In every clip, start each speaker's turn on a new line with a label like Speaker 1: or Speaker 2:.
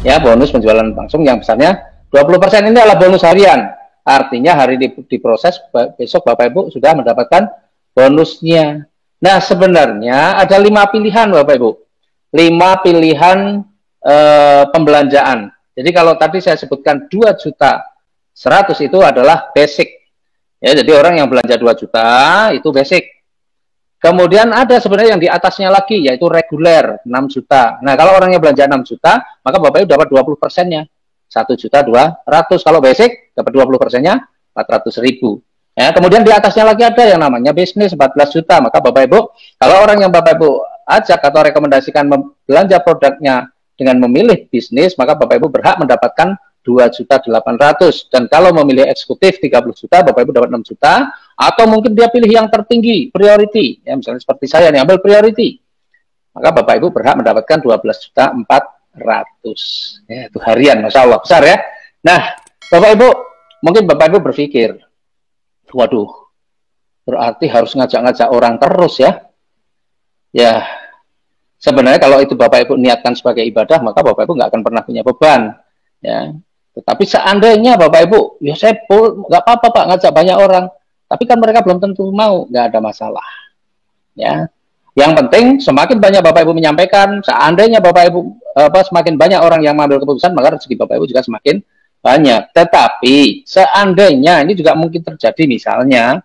Speaker 1: Ya, bonus penjualan langsung yang besarnya 20% ini adalah bonus harian. Artinya hari diproses, besok Bapak Ibu sudah mendapatkan bonusnya. Nah, sebenarnya ada 5 pilihan Bapak Ibu. 5 pilihan pembelanjaan. Jadi kalau tadi saya sebutkan 2.100.000 itu adalah basic. Ya, jadi orang yang belanja 2 juta itu basic. Kemudian ada sebenarnya yang di atasnya lagi, yaitu reguler 6 juta. Nah, kalau orangnya belanja 6 juta, maka Bapak Ibu dapat 20%-nya. 1.200.000. Kalau basic, dapat 20%-nya 400.000. Ya, kemudian di atasnya lagi ada yang namanya bisnis 14 juta. Maka Bapak Ibu, kalau orang yang Bapak Ibu ajak atau rekomendasikan belanja produknya dengan memilih bisnis, maka Bapak Ibu berhak mendapatkan 2.800.000. Dan kalau memilih eksekutif 30 juta, Bapak Ibu dapat 6 juta. Atau mungkin dia pilih yang tertinggi, priority. Ya, misalnya seperti saya nih, ambil priority. Maka Bapak Ibu berhak mendapatkan 12.400.000. Ya, itu harian, Masya Allah, besar ya. Nah, Bapak Ibu, mungkin Bapak Ibu berpikir, waduh, berarti harus ngajak-ngajak orang terus ya. Ya, sebenarnya kalau itu Bapak Ibu niatkan sebagai ibadah, maka Bapak Ibu nggak akan pernah punya beban. Ya, tetapi seandainya Bapak Ibu, ya saya nggak apa-apa Pak ngajak banyak orang, tapi kan mereka belum tentu mau, nggak ada masalah. Ya, yang penting semakin banyak Bapak Ibu menyampaikan, seandainya Bapak Ibu semakin banyak orang yang mengambil keputusan, maka rezeki Bapak Ibu juga semakin banyak. Tetapi seandainya ini juga mungkin terjadi, misalnya,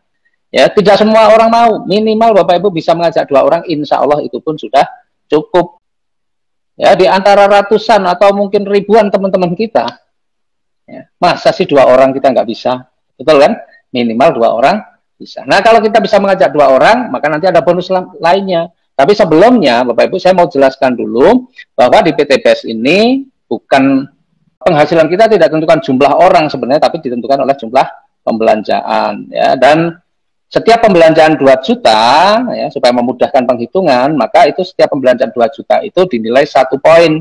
Speaker 1: ya tidak semua orang mau, minimal Bapak Ibu bisa mengajak 2 orang, insya Allah itu pun sudah cukup. Ya, di antara ratusan atau mungkin ribuan teman-teman kita, ya, masa sih 2 orang kita nggak bisa, betul kan? Minimal 2 orang bisa. Nah, kalau kita bisa mengajak 2 orang, maka nanti ada bonus lainnya. Tapi sebelumnya, Bapak Ibu, saya mau jelaskan dulu bahwa di PTBS ini bukan penghasilan kita tidak ditentukan jumlah orang sebenarnya, tapi ditentukan oleh jumlah pembelanjaan. Ya, dan setiap pembelanjaan 2 juta, ya, supaya memudahkan penghitungan, maka itu setiap pembelanjaan 2 juta itu dinilai 1 poin.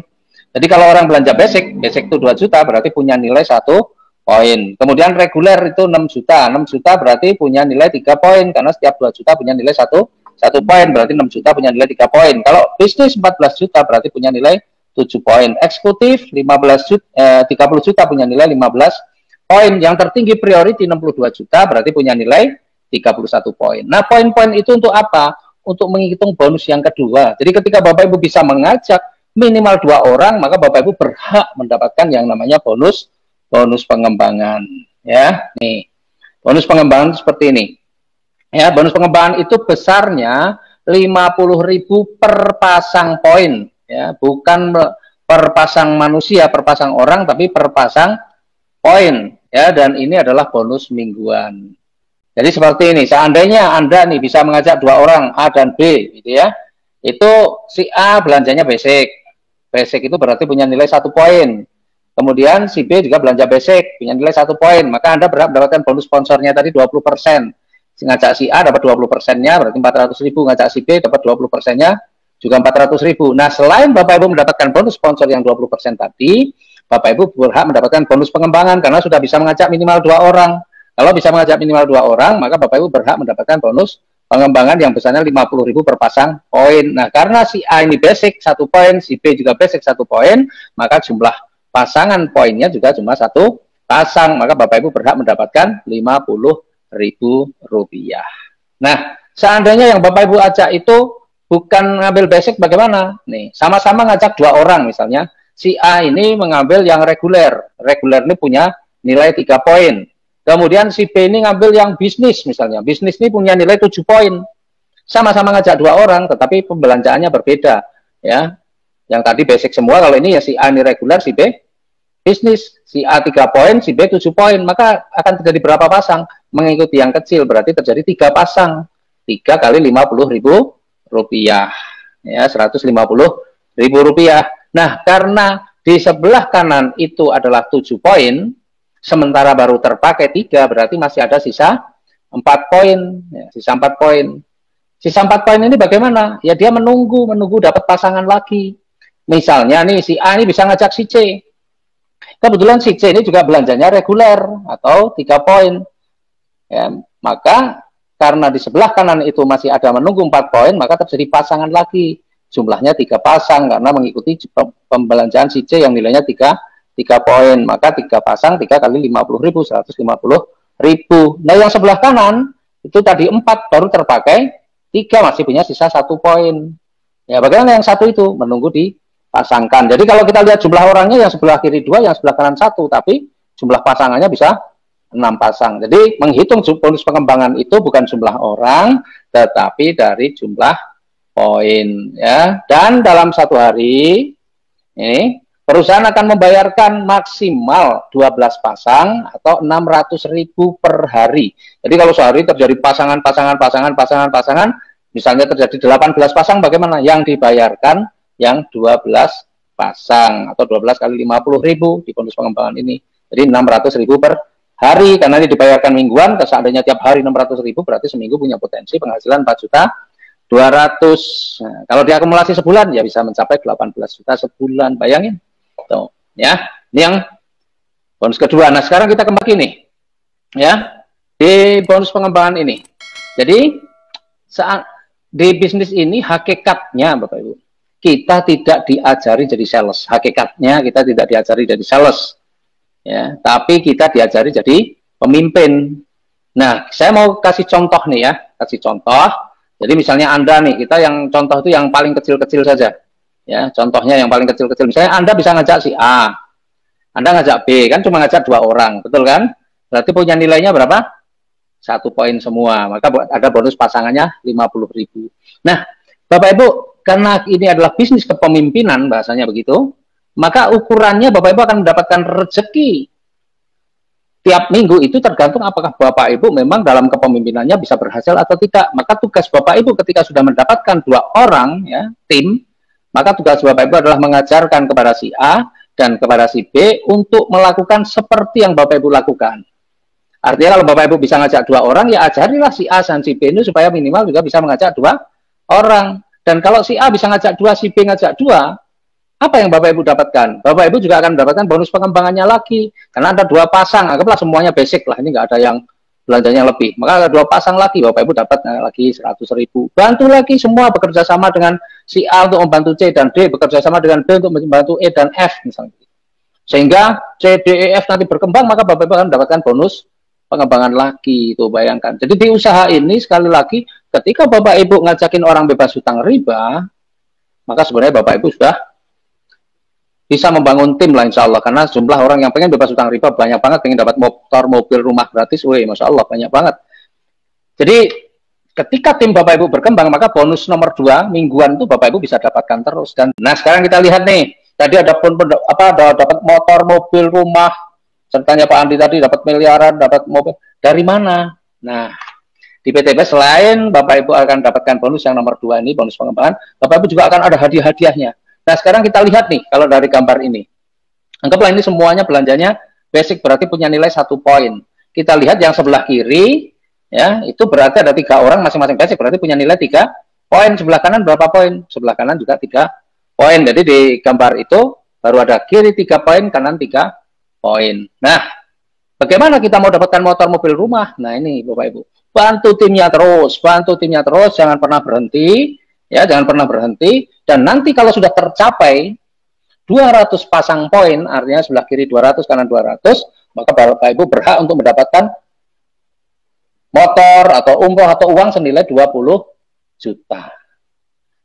Speaker 1: Jadi kalau orang belanja basic itu 2 juta, berarti punya nilai 1 poin. Kemudian reguler itu 6 juta. 6 juta berarti punya nilai 3 poin, karena setiap 2 juta punya nilai 1 poin, berarti 6 juta punya nilai 3 poin. Kalau bisnis 14 juta berarti punya nilai 7 poin. Eksekutif 30 juta punya nilai 15 poin. Yang tertinggi priority 62 juta berarti punya nilai 31 poin. Nah, poin-poin itu untuk apa? Untuk menghitung bonus yang kedua. Jadi ketika Bapak Ibu bisa mengajak minimal 2 orang, maka Bapak Ibu berhak mendapatkan yang namanya bonus pengembangan. Ya, nih. Bonus pengembangan seperti ini. Ya, bonus pengembangan itu besarnya 50.000 per pasang poin. Ya, bukan per pasang manusia, per pasang orang, tapi per pasang poin. Ya, dan ini adalah bonus mingguan. Jadi seperti ini, seandainya Anda nih bisa mengajak 2 orang, A dan B, gitu ya. Itu si A belanjanya basic. Basic itu berarti punya nilai 1 poin. Kemudian si B juga belanja basic, punya nilai 1 poin. Maka Anda berhak mendapatkan bonus sponsornya tadi 20%. Ngajak si A dapat 20%-nya, berarti 400.000. Ngajak si B dapat 20%-nya, juga 400.000. Nah, selain Bapak Ibu mendapatkan bonus sponsor yang 20% tadi, Bapak Ibu berhak mendapatkan bonus pengembangan, karena sudah bisa mengajak minimal 2 orang. Kalau bisa mengajak minimal 2 orang, maka Bapak Ibu berhak mendapatkan bonus pengembangan yang besarnya 50.000 per pasang poin. Nah, karena si A ini basic 1 poin, si B juga basic 1 poin, maka jumlah pasangan poinnya juga cuma 1 pasang, maka Bapak Ibu berhak mendapatkan Rp50.000. Nah, seandainya yang Bapak Ibu ajak itu bukan ngambil basic, bagaimana? Nih, sama-sama ngajak 2 orang misalnya, si A ini mengambil yang reguler. Reguler ini punya nilai 3 poin. Kemudian si B ini ngambil yang bisnis misalnya. Bisnis ini punya nilai 7 poin. Sama-sama ngajak 2 orang, tetapi pembelanjaannya berbeda, ya. Yang tadi basic semua, kalau ini ya si A ini reguler, si B bisnis. Si A 3 poin, si B 7 poin. Maka akan terjadi berapa pasang? Mengikuti yang kecil, berarti terjadi 3 pasang. 3 kali Rp50.000. Ya, Rp150.000. Nah, karena di sebelah kanan itu adalah 7 poin, sementara baru terpakai 3, berarti masih ada sisa 4 poin. Ya, sisa 4 poin. Sisa 4 poin ini bagaimana? Ya, dia menunggu dapat pasangan lagi. Misalnya nih, si A ini bisa ngajak si C. Kebetulan si C ini juga belanjanya reguler atau 3 poin. Ya, maka karena di sebelah kanan itu masih ada menunggu 4 poin, maka terjadi pasangan lagi. jumlahnya 3 pasang karena mengikuti pembelanjaan si C yang nilainya 3 poin, maka 3 pasang 3 kali 50.000, 150.000. Nah yang sebelah kanan itu tadi 4 baru terpakai 3, masih punya sisa 1 poin. Ya bagaimana yang satu itu? Menunggu dipasangkan. Jadi kalau kita lihat jumlah orangnya yang sebelah kiri 2, yang sebelah kanan 1, tapi jumlah pasangannya bisa 6 pasang. Jadi menghitung bonus pengembangan itu bukan jumlah orang, tetapi dari jumlah poin. Ya. Dan dalam satu hari ini perusahaan akan membayarkan maksimal 12 pasang atau 600.000 per hari. Jadi kalau sehari terjadi pasangan, misalnya terjadi 18 pasang, bagaimana? Yang dibayarkan yang 12 pasang atau 12 kali 50.000 di bonus pengembangan ini. Jadi 600.000 per hari, karena ini dibayarkan mingguan. Seandainya tiap hari 600.000, berarti seminggu punya potensi penghasilan 4.200.000. Nah, kalau diakumulasi sebulan ya bisa mencapai 18 juta sebulan. Bayangin. Tuh, ya. Ini yang bonus kedua. Nah, sekarang kita kembali nih. Ya. Di bonus pengembangan ini. Jadi saat di bisnis ini hakikatnya Bapak Ibu, kita tidak diajari jadi sales. Hakikatnya kita tidak diajari jadi sales. Ya, tapi kita diajari jadi pemimpin. Nah, saya mau kasih contoh nih ya, kasih contoh. Jadi misalnya Anda nih, kita yang contoh itu yang paling kecil-kecil saja. Ya, contohnya yang paling kecil-kecil. Misalnya Anda bisa ngajak si A, Anda ngajak B, kan cuma ngajak 2 orang, betul kan? Berarti punya nilainya berapa? 1 poin semua. Maka ada bonus pasangannya 50.000. Nah, Bapak Ibu, karena ini adalah bisnis kepemimpinan, bahasanya begitu, maka ukurannya Bapak Ibu akan mendapatkan rezeki tiap minggu itu tergantung apakah Bapak Ibu memang dalam kepemimpinannya bisa berhasil atau tidak. Maka tugas Bapak Ibu ketika sudah mendapatkan 2 orang, ya, tim, maka tugas Bapak Ibu adalah mengajarkan kepada si A dan kepada si B untuk melakukan seperti yang Bapak Ibu lakukan. Artinya kalau Bapak Ibu bisa ngajak 2 orang, ya ajarilah si A dan si B ini supaya minimal juga bisa mengajak 2 orang. Dan kalau si A bisa ngajak 2, si B ngajak 2, apa yang Bapak Ibu dapatkan? Bapak Ibu juga akan mendapatkan bonus pengembangannya lagi. Karena ada 2 pasang, anggaplah semuanya basic lah, ini nggak ada yang belanjanya lebih. Maka ada 2 pasang lagi, Bapak Ibu dapat lagi 100.000. Bantu lagi semua bekerja sama dengan si A untuk membantu C dan D, bekerja sama dengan B untuk membantu E dan F misalnya. Sehingga C, D, E, F nanti berkembang, maka Bapak Ibu akan mendapatkan bonus pengembangan lagi, itu bayangkan. Jadi di usaha ini sekali lagi, ketika Bapak Ibu ngajakin orang bebas hutang riba, maka sebenarnya Bapak Ibu sudah bisa membangun tim lah insya Allah, karena jumlah orang yang pengen bebas hutang riba banyak banget, pengen dapat motor, mobil, rumah gratis, wih, Masya Allah banyak banget. Jadi ketika tim Bapak Ibu berkembang, maka bonus nomor 2 mingguan itu Bapak Ibu bisa dapatkan terus. Dan nah sekarang kita lihat nih, tadi ada pun dapat motor, mobil, rumah, sertanya Pak Andi tadi dapat miliaran, dapat mobil, dari mana? Nah di PTB selain Bapak Ibu akan dapatkan bonus yang nomor 2 ini, bonus pengembangan, Bapak Ibu juga akan ada hadiah-hadiahnya. Nah, sekarang kita lihat nih, kalau dari gambar ini. Anggaplah ini semuanya belanjanya basic, berarti punya nilai 1 poin. Kita lihat yang sebelah kiri, ya, itu berarti ada 3 orang masing-masing basic, berarti punya nilai 3 poin. Sebelah kanan berapa poin? Sebelah kanan juga 3 poin. Jadi di gambar itu baru ada kiri 3 poin, kanan 3 poin. Nah, bagaimana kita mau dapatkan motor, mobil, rumah? Nah, ini Bapak Ibu. Bantu timnya terus, jangan pernah berhenti. Ya, jangan pernah berhenti, dan nanti kalau sudah tercapai 200 pasang poin, artinya sebelah kiri 200, kanan 200, maka Bapak Ibu berhak untuk mendapatkan motor atau umroh atau uang senilai 20 juta.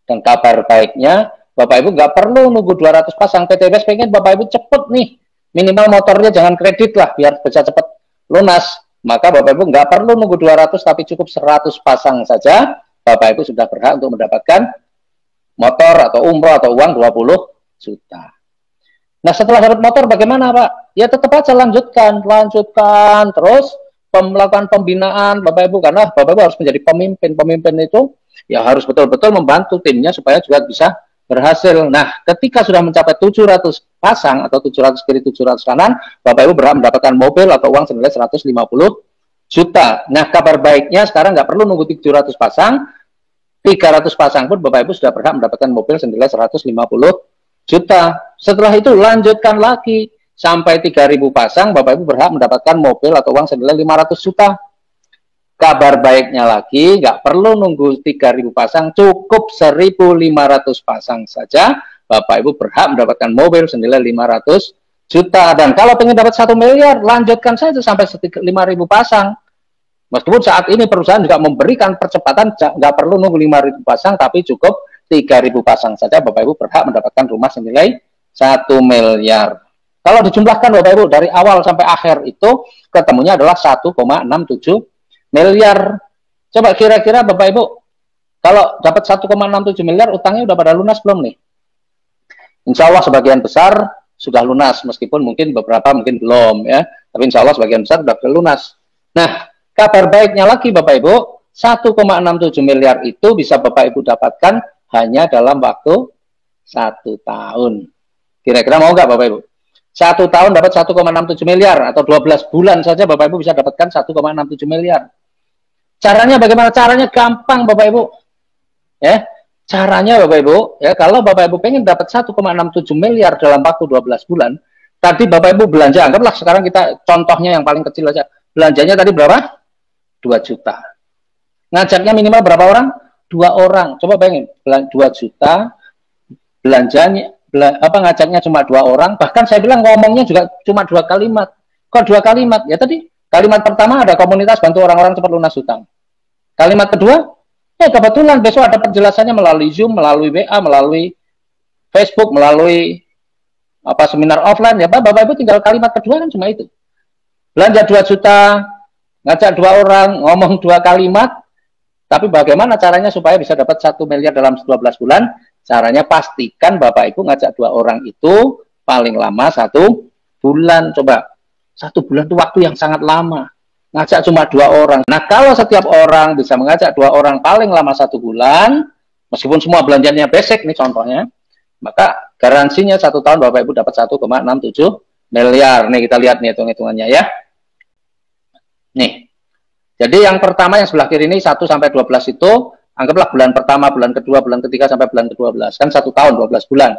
Speaker 1: Dan kabar baiknya, Bapak Ibu nggak perlu nunggu 200 pasang. PTBS pengen Bapak Ibu cepet nih, minimal motornya jangan kredit lah, biar bisa cepet lunas. Maka Bapak Ibu nggak perlu nunggu 200, tapi cukup 100 pasang saja, Bapak Ibu sudah berhak untuk mendapatkan motor atau umroh atau uang 20 juta. Nah, setelah dapat motor bagaimana, Pak? Ya tetap aja lanjutkan terus melakukan pembinaan Bapak Ibu, karena Bapak Ibu harus menjadi pemimpin. Pemimpin itu ya harus betul-betul membantu timnya supaya juga bisa berhasil. Nah, ketika sudah mencapai 700 pasang atau 700 kiri 700 kanan, Bapak Ibu berhak mendapatkan mobil atau uang senilai 150 juta. Nah, kabar baiknya sekarang nggak perlu nunggu 700 pasang, 300 pasang pun Bapak Ibu sudah berhak mendapatkan mobil senilai 150 juta. Setelah itu lanjutkan lagi sampai 3.000 pasang, Bapak Ibu berhak mendapatkan mobil atau uang senilai 500 juta. Kabar baiknya lagi, nggak perlu nunggu 3.000 pasang, cukup 1.500 pasang saja. Bapak Ibu berhak mendapatkan mobil senilai 500 juta. Dan kalau pengen dapat 1 miliar, lanjutkan saja sampai 5.000 pasang. Meskipun saat ini perusahaan juga memberikan percepatan, nggak perlu nunggu 5.000 pasang, tapi cukup 3.000 pasang saja. Bapak Ibu berhak mendapatkan rumah senilai 1 miliar. Kalau dijumlahkan Bapak Ibu dari awal sampai akhir itu ketemunya adalah 1,67 miliar. Coba kira-kira Bapak Ibu, kalau dapat 1,67 miliar, utangnya udah pada lunas belum nih? Insya Allah sebagian besar sudah lunas, meskipun mungkin beberapa mungkin belum ya. Tapi insya Allah sebagian besar sudah lunas. Nah, kabar baiknya lagi Bapak Ibu, 1,67 miliar itu bisa Bapak Ibu dapatkan hanya dalam waktu 1 tahun. Kira-kira mau nggak Bapak Ibu? 1 tahun dapat 1,67 miliar, atau 12 bulan saja Bapak Ibu bisa dapatkan 1,67 miliar. Caranya bagaimana? Caranya gampang Bapak Ibu. Ya, caranya Bapak Ibu, ya kalau Bapak Ibu pengen dapat 1,67 miliar dalam waktu 12 bulan, tadi Bapak Ibu belanja, anggaplah sekarang kita contohnya yang paling kecil aja. Belanjanya tadi berapa? 2 juta. Ngajaknya minimal berapa orang? 2 orang. Coba bayangin, 2 juta, belanjanya ngajaknya cuma 2 orang, bahkan saya bilang ngomongnya juga cuma 2 kalimat. Kok 2 kalimat? Ya tadi kalimat pertama ada komunitas bantu orang-orang cepat lunas hutang. Kalimat kedua, kebetulan besok ada penjelasannya melalui Zoom, melalui WA, melalui Facebook, melalui seminar offline. Ya Bapak Ibu tinggal kalimat kedua kan cuma itu. Belanja 2 juta, ngajak 2 orang, ngomong 2 kalimat. Tapi bagaimana caranya supaya bisa dapat 1 miliar dalam 12 bulan? Caranya pastikan Bapak Ibu ngajak 2 orang itu paling lama 1 bulan. Coba, 1 bulan itu waktu yang sangat lama. Ngajak cuma 2 orang. Nah, kalau setiap orang bisa mengajak 2 orang paling lama 1 bulan, meskipun semua belanjanya basic nih contohnya, maka garansinya 1 tahun Bapak Ibu dapat 1,67 miliar. Nih kita lihat nih hitung-hitungannya ya. Nih. Jadi yang pertama yang sebelah kiri ini 1 sampai 12 itu anggaplah bulan pertama, bulan kedua, bulan ketiga sampai bulan ke-12. Kan 1 tahun 12 bulan.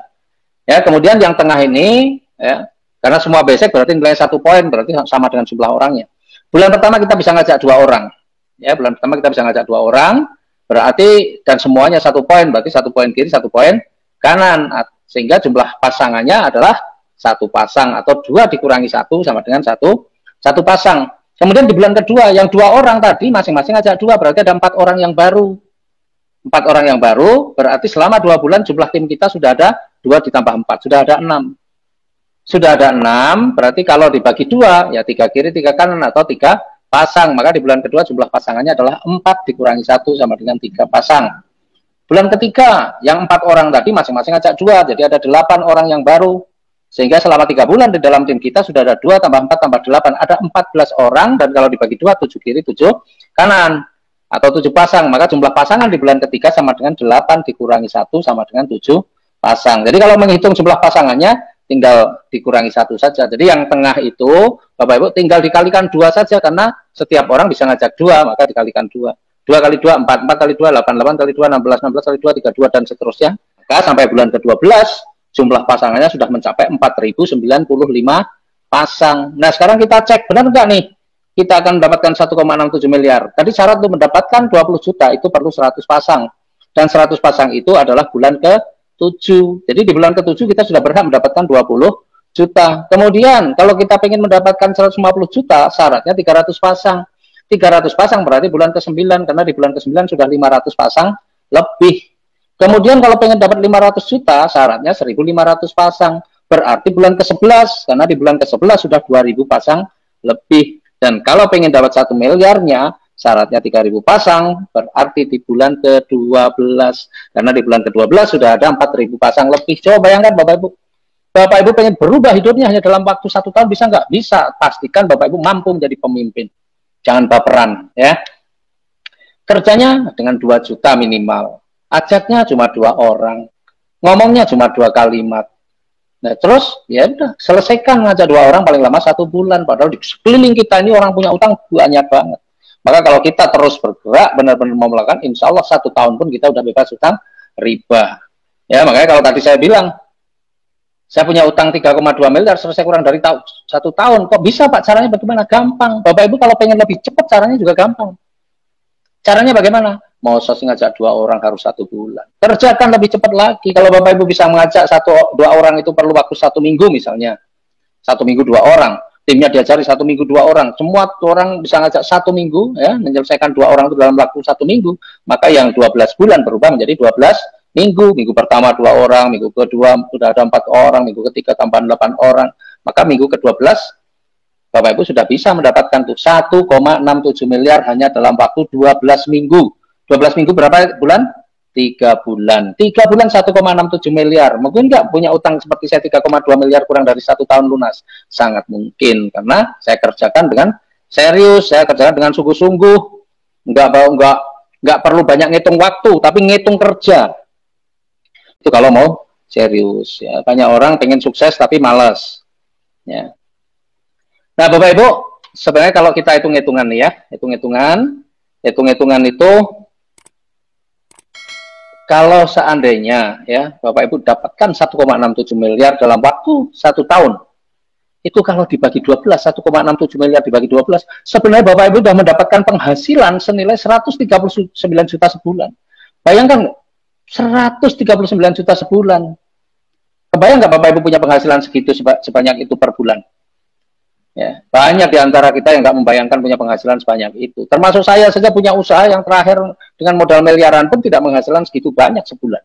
Speaker 1: Ya, kemudian yang tengah ini ya, karena semua basic berarti nilai 1 poin, berarti sama dengan jumlah orangnya. Bulan pertama kita bisa ngajak 2 orang. Ya, bulan pertama kita bisa ngajak 2 orang, berarti dan semuanya 1 poin, berarti 1 poin kiri, 1 poin kanan. Sehingga jumlah pasangannya adalah 1 pasang atau 2 dikurangi 1 sama dengan 1 pasang. Kemudian di bulan kedua yang 2 orang tadi masing-masing ngajak 2, berarti ada 4 orang yang baru. 4 orang yang baru, berarti selama 2 bulan jumlah tim kita sudah ada 2 ditambah 4, sudah ada 6. Sudah ada 6, berarti kalau dibagi 2, ya 3 kiri, 3 kanan, atau 3 pasang. Maka di bulan kedua jumlah pasangannya adalah 4 dikurangi 1 sama dengan 3 pasang. Bulan ketiga, yang 4 orang tadi masing-masing ngajak 2, jadi ada 8 orang yang baru. Sehingga selama 3 bulan di dalam tim kita sudah ada 2 tambah 4 tambah 8, ada 14 orang, dan kalau dibagi 2, 7 kiri, 7 kanan. Atau 7 pasang, maka jumlah pasangan di bulan ketiga sama dengan 8 dikurangi 1 sama dengan 7 pasang. Jadi kalau menghitung jumlah pasangannya, tinggal dikurangi 1 saja. Jadi yang tengah itu, Bapak Ibu tinggal dikalikan 2 saja, karena setiap orang bisa ngajak 2, maka dikalikan 2. 2 kali 2, 4, 4 kali 2, 8, 8 kali 2, 16, 16 kali 2, 32, dan seterusnya. Maka sampai bulan ke-12, jumlah pasangannya sudah mencapai 4.095 pasang. Nah sekarang kita cek, benar nggak nih? Kita akan mendapatkan 1,67 miliar. Tadi syarat untuk mendapatkan 20 juta itu perlu 100 pasang. Dan 100 pasang itu adalah bulan ke-7. Jadi di bulan ke-7 kita sudah berhak mendapatkan 20 juta. Kemudian kalau kita ingin mendapatkan 150 juta, syaratnya 300 pasang. 300 pasang berarti bulan ke-9, karena di bulan ke-9 sudah 500 pasang lebih. Kemudian kalau pengen dapat 500 juta, syaratnya 1.500 pasang. Berarti bulan ke-11, karena di bulan ke-11 sudah 2.000 pasang lebih. Dan kalau pengen dapat 1 miliarnya, syaratnya 3.000 pasang, berarti di bulan ke-12. Karena di bulan ke-12 sudah ada 4.000 pasang lebih. Coba bayangkan Bapak Ibu. Bapak Ibu pengen berubah hidupnya hanya dalam waktu 1 tahun, bisa nggak? Bisa. Pastikan Bapak Ibu mampu menjadi pemimpin. Jangan baperan. Ya. Kerjanya dengan 2 juta minimal. Ajaknya cuma 2 orang. Ngomongnya cuma 2 kalimat. Nah terus ya udah selesaikan ngajak 2 orang paling lama 1 bulan, padahal di sekeliling kita ini orang punya utang banyak banget. Maka kalau kita terus bergerak benar-benar mau melakukan, insya Allah 1 tahun pun kita udah bebas utang riba. Ya makanya kalau tadi saya bilang saya punya utang 3,2 miliar selesai kurang dari 1 tahun, kok bisa Pak? Caranya bagaimana? Gampang. Bapak Ibu kalau pengen lebih cepat caranya juga gampang. Caranya bagaimana? Mau sih ngajak 2 orang harus 1 bulan. Kerjakan lebih cepat lagi. Kalau Bapak Ibu bisa mengajak 1-2 orang itu perlu waktu 1 minggu misalnya. 1 minggu 2 orang. Timnya diajari 1 minggu 2 orang. Semua orang bisa ngajak 1 minggu, ya, menyelesaikan 2 orang itu dalam waktu 1 minggu. Maka yang 12 bulan berubah menjadi 12 minggu. Minggu pertama 2 orang, minggu kedua sudah ada 4 orang, minggu ketiga tambah 8 orang. Maka minggu ke-12 Bapak Ibu sudah bisa mendapatkan tuh 1,67 miliar hanya dalam waktu 12 minggu. 12 minggu berapa bulan? 3 bulan. 3 bulan 1,67 miliar. Mungkin nggak punya utang seperti saya 3,2 miliar kurang dari 1 tahun lunas? Sangat mungkin, karena saya kerjakan dengan serius, saya kerjakan dengan sungguh-sungguh. Nggak perlu banyak ngitung waktu, tapi ngitung kerja. Itu kalau mau serius. Ya. Banyak orang pengen sukses tapi malas. Ya. Nah, Bapak Ibu, sebenarnya kalau kita hitung-hitungan nih ya, hitung-hitungan itu kalau seandainya ya Bapak Ibu dapatkan 1,67 miliar dalam waktu 1 tahun, itu kalau dibagi 12, 1,67 miliar dibagi 12, sebenarnya Bapak Ibu sudah mendapatkan penghasilan senilai 139 juta sebulan. Bayangkan 139 juta sebulan. Kebayang nggak Bapak Ibu punya penghasilan segitu sebanyak itu per bulan? Ya, banyak di antara kita yang nggak membayangkan punya penghasilan sebanyak itu. Termasuk saya saja punya usaha yang terakhir dengan modal miliaran pun tidak menghasilkan segitu banyak sebulan.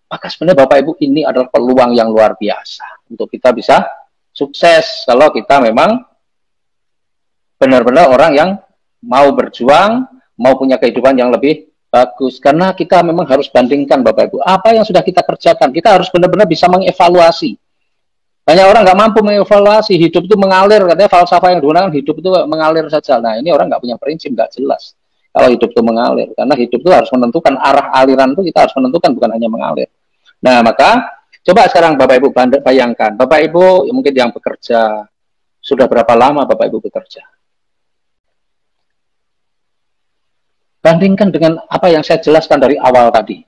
Speaker 1: Maka sebenarnya Bapak Ibu ini adalah peluang yang luar biasa untuk kita bisa sukses kalau kita memang benar-benar orang yang mau berjuang, mau punya kehidupan yang lebih bagus. Karena kita memang harus bandingkan Bapak Ibu, apa yang sudah kita kerjakan. Kita harus benar-benar bisa mengevaluasi. Banyak orang nggak mampu mengevaluasi, hidup itu mengalir, katanya falsafah yang digunakan hidup itu mengalir saja. Nah ini orang nggak punya prinsip, nggak jelas kalau hidup itu mengalir, karena hidup itu harus menentukan arah aliran itu, kita harus menentukan, bukan hanya mengalir. Nah maka coba sekarang Bapak Ibu bayangkan, Bapak Ibu mungkin yang bekerja, sudah berapa lama Bapak Ibu bekerja? Bandingkan dengan apa yang saya jelaskan dari awal tadi,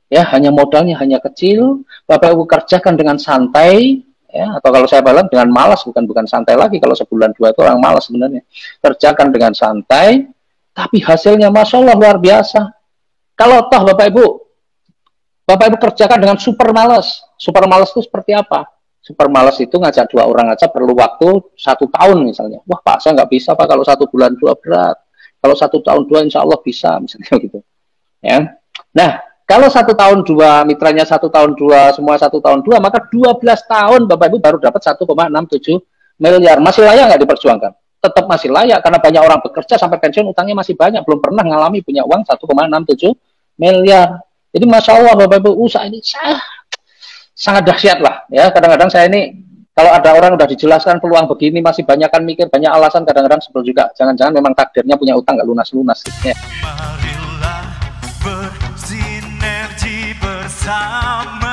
Speaker 1: ya, hanya modalnya hanya kecil, Bapak Ibu kerjakan dengan santai. Ya, atau kalau saya bilang dengan malas, bukan santai lagi. Kalau sebulan 2 itu orang malas sebenarnya. Kerjakan dengan santai, tapi hasilnya Masya Allah luar biasa. Kalau toh Bapak Ibu kerjakan dengan super malas. Super malas itu seperti apa? Super malas itu ngajak 2 orang aja perlu waktu 1 tahun misalnya. Wah Pak, saya nggak bisa Pak, kalau 1 bulan 2 berat. Kalau 1 tahun 2 insya Allah bisa, misalnya gitu. Ya. Nah, kalau 1 tahun 2, mitranya 1 tahun 2, semua 1 tahun 2, maka 12 tahun Bapak Ibu baru dapat 1,67 miliar. Masih layak nggak diperjuangkan? Tetap masih layak, karena banyak orang bekerja sampai pensiun, utangnya masih banyak, belum pernah ngalami punya uang 1,67 miliar. Jadi Masya Allah Bapak Ibu, usaha ini sangat dahsyat lah. Ya, kadang-kadang saya ini, kalau ada orang udah dijelaskan peluang begini, masih banyak kan mikir, banyak alasan, kadang-kadang sebel juga. Jangan-jangan memang takdirnya punya utang nggak lunas-lunas. Ya.
Speaker 2: Marilah bersinergi bersama.